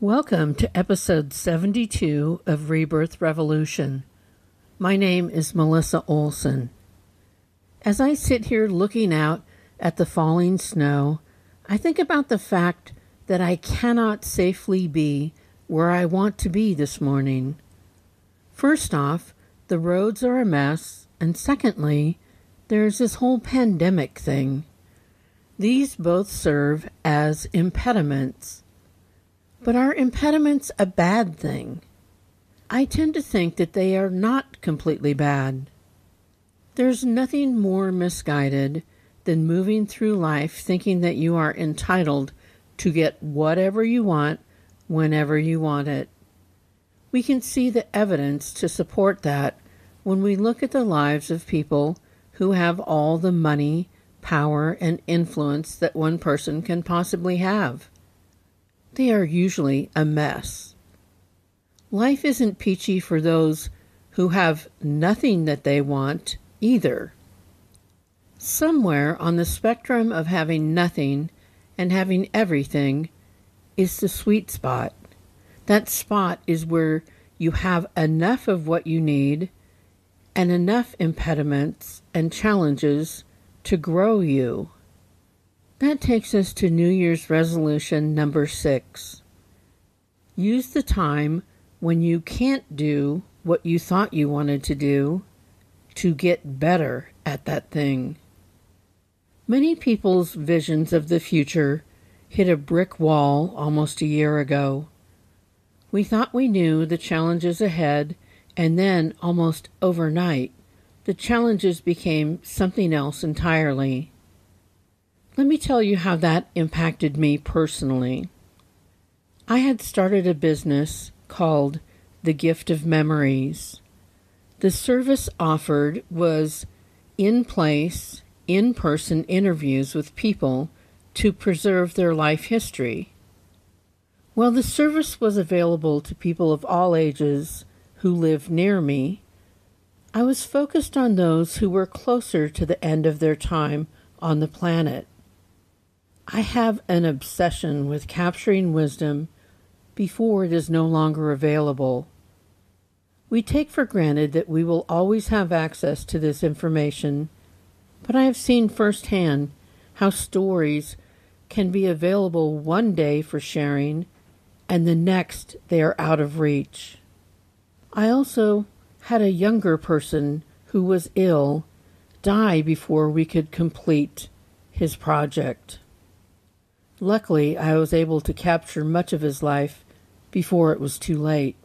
Welcome to episode 72 of Rebirth Revolution. My name is Melissa Olson. As I sit here looking out at the falling snow, I think about the fact that I cannot safely be where I want to be this morning. First off, the roads are a mess, and secondly, there's this whole pandemic thing. These both serve as impediments. But are impediments a bad thing? I tend to think that they are not completely bad. There's nothing more misguided than moving through life thinking that you are entitled to get whatever you want whenever you want it. We can see the evidence to support that when we look at the lives of people who have all the money, power, and influence that one person can possibly have. They are usually a mess. Life isn't peachy for those who have nothing that they want either. Somewhere on the spectrum of having nothing and having everything is the sweet spot. That spot is where you have enough of what you need and enough impediments and challenges to grow you. That takes us to New Year's resolution number 6. Use the time when you can't do what you thought you wanted to do to get better at that thing. Many people's visions of the future hit a brick wall almost a year ago. We thought we knew the challenges ahead, and then almost overnight, the challenges became something else entirely. Let me tell you how that impacted me personally. I had started a business called The Gift of Memories. The service offered was in-place, in-person interviews with people to preserve their life history. While the service was available to people of all ages who lived near me, I was focused on those who were closer to the end of their time on the planet. I have an obsession with capturing wisdom before it is no longer available. We take for granted that we will always have access to this information, but I have seen firsthand how stories can be available one day for sharing, and the next they are out of reach. I also had a younger person who was ill die before we could complete his project. Luckily, I was able to capture much of his life before it was too late.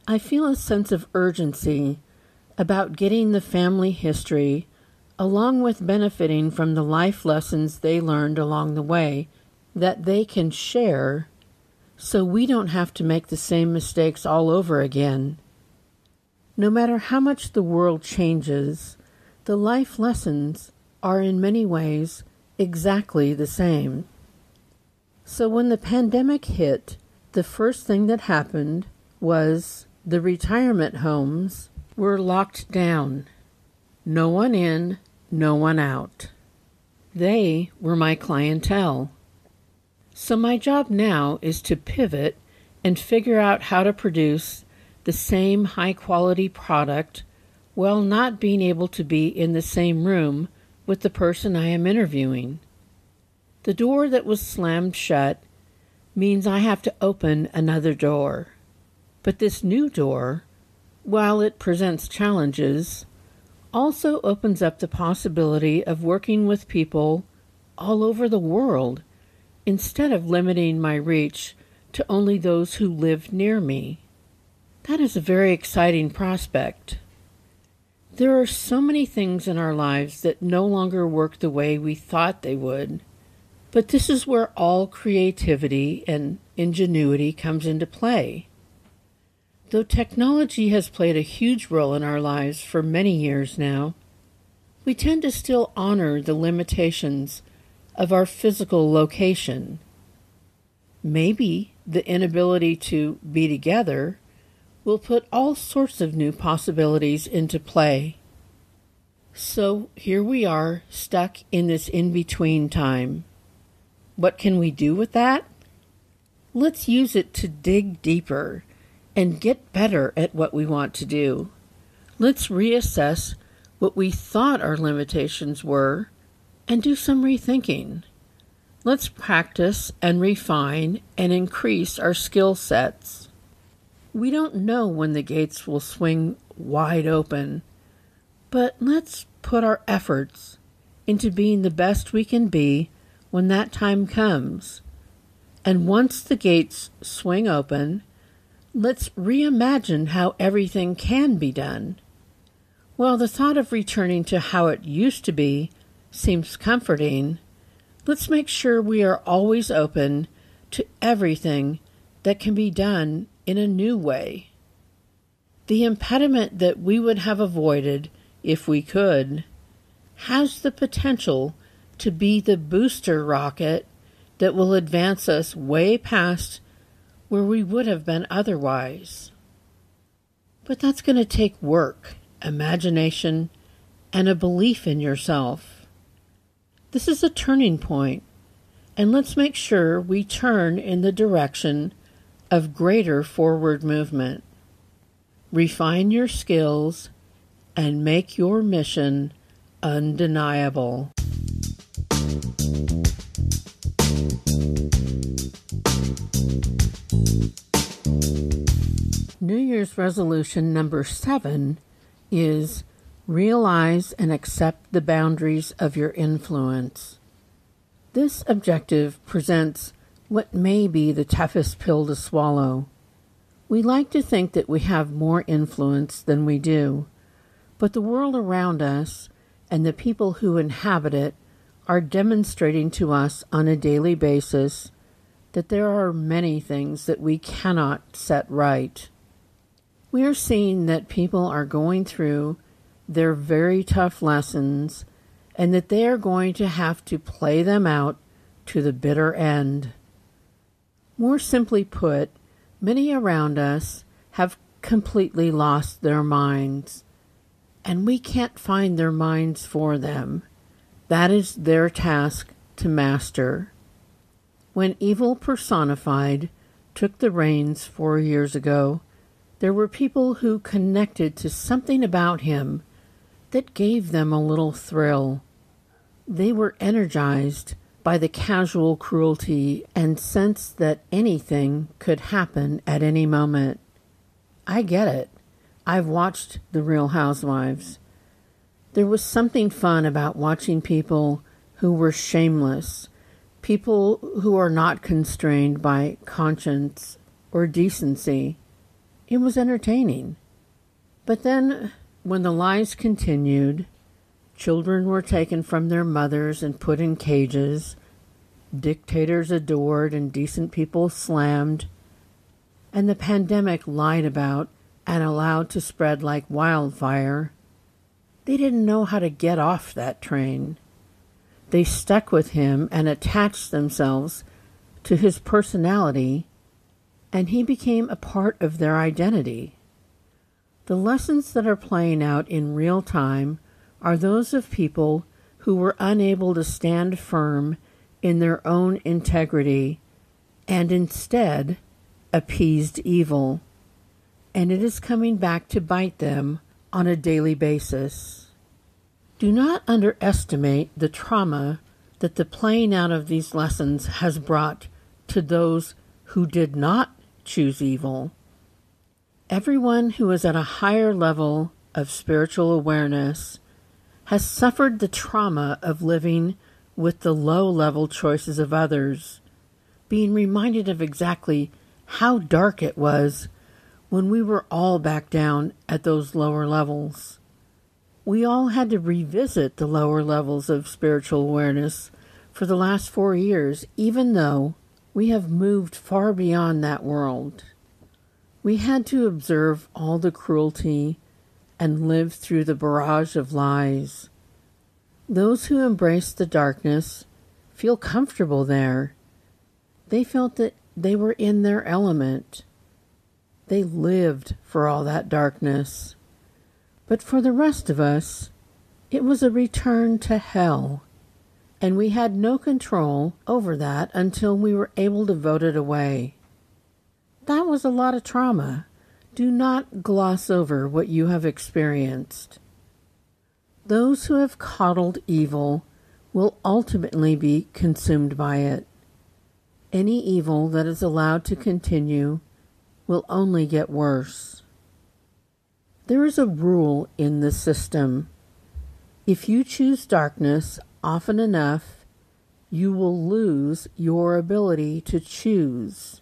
I feel a sense of urgency about getting the family history, along with benefiting from the life lessons they learned along the way, that they can share, so we don't have to make the same mistakes all over again. No matter how much the world changes, the life lessons are in many ways exactly the same. So when the pandemic hit, the first thing that happened was the retirement homes were locked down. No one in, no one out. They were my clientele. So my job now is to pivot and figure out how to produce the same high-quality product while not being able to be in the same room with the person I am interviewing. The door that was slammed shut means I have to open another door. But this new door, while it presents challenges, also opens up the possibility of working with people all over the world instead of limiting my reach to only those who live near me. That is a very exciting prospect. There are so many things in our lives that no longer work the way we thought they would. But this is where all creativity and ingenuity comes into play. Though technology has played a huge role in our lives for many years now, we tend to still honor the limitations of our physical location. Maybe the inability to be together will put all sorts of new possibilities into play. So here we are, stuck in this in-between time. What can we do with that? Let's use it to dig deeper and get better at what we want to do. Let's reassess what we thought our limitations were and do some rethinking. Let's practice and refine and increase our skill sets. We don't know when the gates will swing wide open, but let's put our efforts into being the best we can be when that time comes. And once the gates swing open, let's reimagine how everything can be done. While the thought of returning to how it used to be seems comforting, let's make sure we are always open to everything that can be done in a new way. The impediment that we would have avoided, if we could, has the potential to be the booster rocket that will advance us way past where we would have been otherwise. But that's going to take work, imagination, and a belief in yourself. This is a turning point, and let's make sure we turn in the direction of greater forward movement. Refine your skills and make your mission undeniable. New Year's resolution number 7 is realize and accept the boundaries of your influence. This objective presents what may be the toughest pill to swallow. We like to think that we have more influence than we do, but the world around us and the people who inhabit it are demonstrating to us on a daily basis that there are many things that we cannot set right. We are seeing that people are going through their very tough lessons and that they are going to have to play them out to the bitter end. More simply put, many around us have completely lost their minds, and we can't find their minds for them. That is their task to master. When evil personified took the reins 4 years ago, there were people who connected to something about him that gave them a little thrill. They were energized by the casual cruelty and sensed that anything could happen at any moment. I get it. I've watched The Real Housewives. There was something fun about watching people who were shameless, people who are not constrained by conscience or decency. It was entertaining. But then, when the lies continued, children were taken from their mothers and put in cages, dictators adored and decent people slammed, and the pandemic lied about and allowed to spread like wildfire, they didn't know how to get off that train. They stuck with him and attached themselves to his personality, and he became a part of their identity. The lessons that are playing out in real time are those of people who were unable to stand firm in their own integrity and instead appeased evil. And it is coming back to bite them on a daily basis. Do not underestimate the trauma that the playing out of these lessons has brought to those who did not choose evil. Everyone who is at a higher level of spiritual awareness has suffered the trauma of living with the low-level choices of others, being reminded of exactly how dark it was when we were all back down at those lower levels. We all had to revisit the lower levels of spiritual awareness for the last 4 years, even though we have moved far beyond that world. We had to observe all the cruelty and live through the barrage of lies. Those who embrace the darkness feel comfortable there. They felt that they were in their element. They lived for all that darkness. But for the rest of us, It was a return to hell, and we had no control over that until we were able to vote it away. That was a lot of trauma. Do not gloss over what you have experienced. Those who have coddled evil will ultimately be consumed by it. Any evil that is allowed to continue will only get worse. There is a rule in the system. If you choose darkness often enough, you will lose your ability to choose.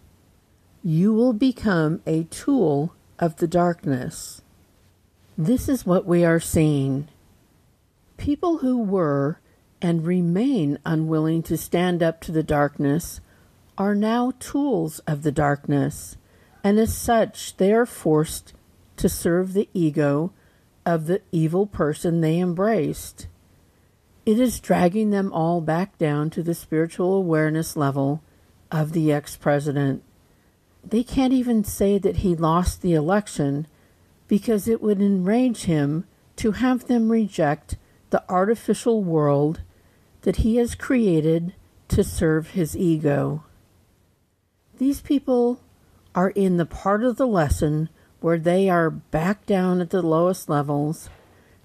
You will become a tool of the darkness. This is what we are seeing. People who were and remain unwilling to stand up to the darkness are now tools of the darkness, and as such they are forced to serve the ego of the evil person they embraced. It is dragging them all back down to the spiritual awareness level of the ex-president. They can't even say that he lost the election because it would enrage him to have them reject the artificial world that he has created to serve his ego. These people are in the part of the lesson where they are back down at the lowest levels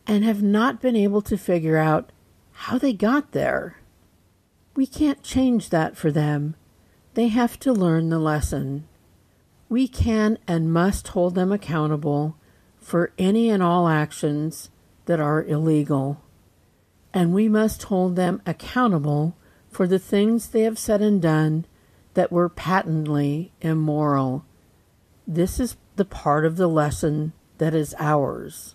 and have not been able to figure out how they got there. We can't change that for them. They have to learn the lesson. We can and must hold them accountable for any and all actions that are illegal. And we must hold them accountable for the things they have said and done that were patently immoral. This is the part of the lesson that is ours.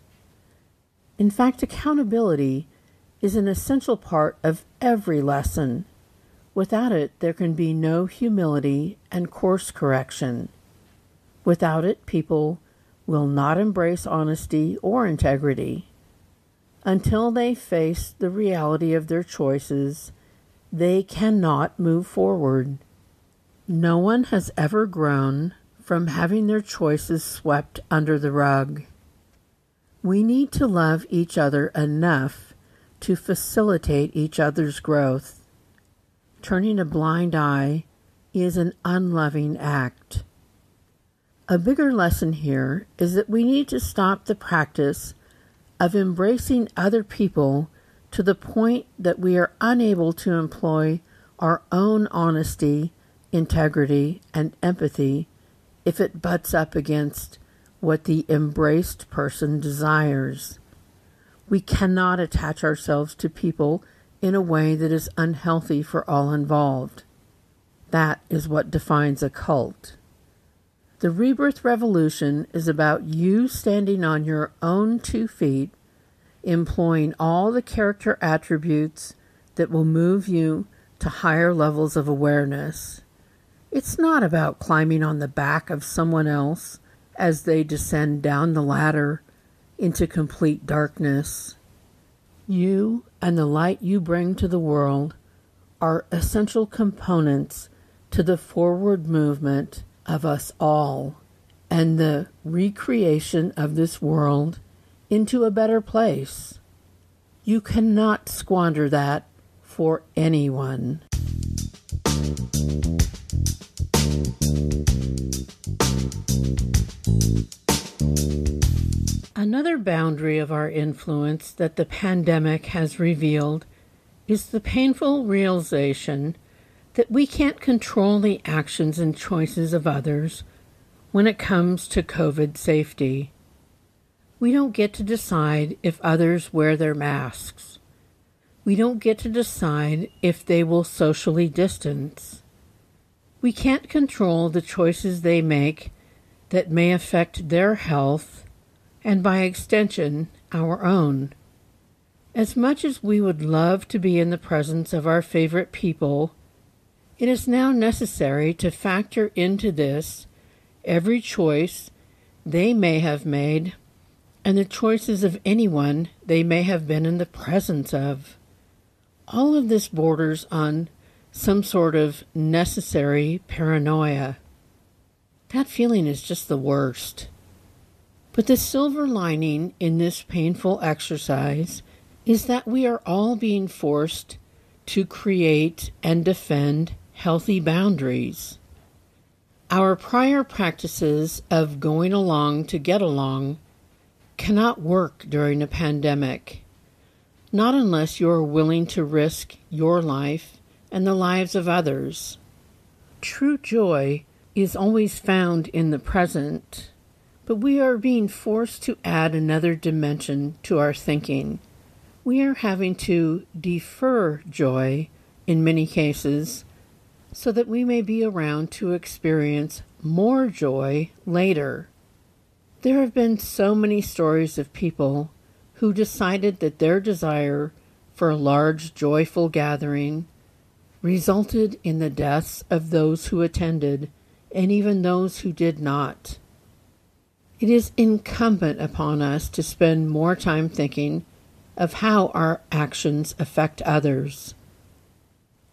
In fact, accountability is an essential part of every lesson. Without it, there can be no humility and course correction. Without it, people will not embrace honesty or integrity. Until they face the reality of their choices, they cannot move forward. No one has ever grown from having their choices swept under the rug. We need to love each other enough to facilitate each other's growth. Turning a blind eye is an unloving act. A bigger lesson here is that we need to stop the practice of embracing other people to the point that we are unable to employ our own honesty, integrity, and empathy if it butts up against what the embraced person desires. We cannot attach ourselves to people in a way that is unhealthy for all involved. That is what defines a cult. The Rebirth Revolution is about you standing on your own 2 feet, employing all the character attributes that will move you to higher levels of awareness. It's not about climbing on the back of someone else as they descend down the ladder into complete darkness. You and the light you bring to the world are essential components to the forward movement of us all and the recreation of this world into a better place. You cannot squander that for anyone. Another boundary of our influence that the pandemic has revealed is the painful realization that we can't control the actions and choices of others when it comes to COVID safety. We don't get to decide if others wear their masks. We don't get to decide if they will socially distance. We can't control the choices they make that may affect their health and, by extension, our own. As much as we would love to be in the presence of our favorite people, it is now necessary to factor into this every choice they may have made and the choices of anyone they may have been in the presence of. All of this borders on some sort of necessary paranoia. That feeling is just the worst. But the silver lining in this painful exercise is that we are all being forced to create and defend healthy boundaries. Our prior practices of going along to get along cannot work during a pandemic, not unless you are willing to risk your life and the lives of others. True joy is always found in the present, but we are being forced to add another dimension to our thinking. We are having to defer joy in many cases so that we may be around to experience more joy later. There have been so many stories of people who decided that their desire for a large, joyful gathering resulted in the deaths of those who attended and even those who did not. It is incumbent upon us to spend more time thinking of how our actions affect others.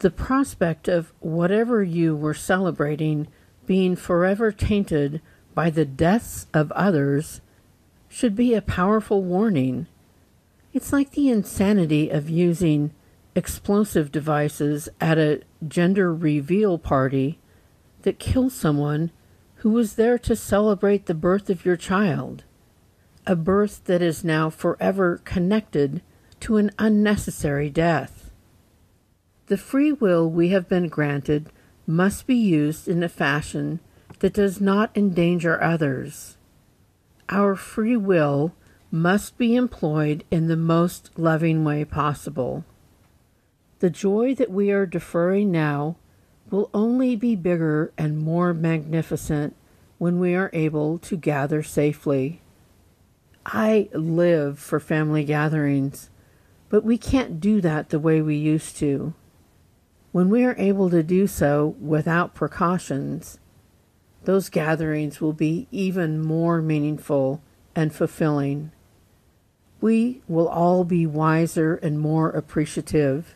The prospect of whatever you were celebrating being forever tainted by the deaths of others should be a powerful warning. It's like the insanity of using explosive devices at a gender reveal party that kills someone who was there to celebrate the birth of your child, a birth that is now forever connected to an unnecessary death. The free will we have been granted must be used in a fashion that does not endanger others. Our free will must be employed in the most loving way possible. The joy that we are deferring now will only be bigger and more magnificent when we are able to gather safely. I live for family gatherings, but we can't do that the way we used to. When we are able to do so without precautions, those gatherings will be even more meaningful and fulfilling. We will all be wiser and more appreciative,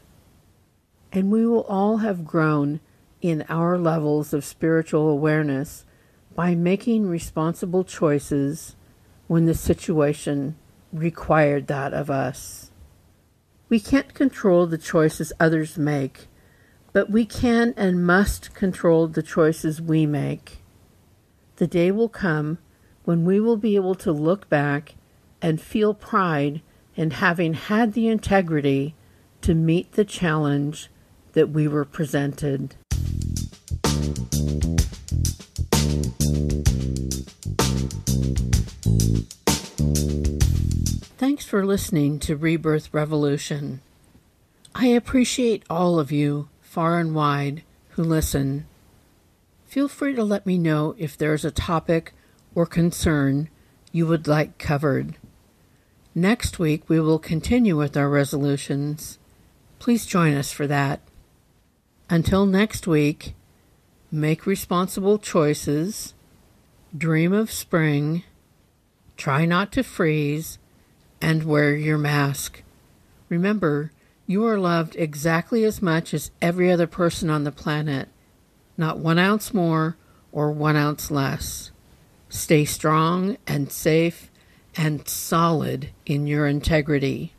and we will all have grown in our levels of spiritual awareness by making responsible choices when the situation required that of us. We can't control the choices others make, but we can and must control the choices we make. The day will come when we will be able to look back and feel pride in having had the integrity to meet the challenge that we were presented. Thanks for listening to Rebirth Revolution. I appreciate all of you, far and wide, who listen. Feel free to let me know if there's a topic or concern you would like covered. Next week we will continue with our resolutions. Please join us for that. Until next week, make responsible choices, dream of spring, try not to freeze, and wear your mask. Remember, you are loved exactly as much as every other person on the planet, not 1 ounce more or 1 ounce less. Stay strong and safe and solid in your integrity.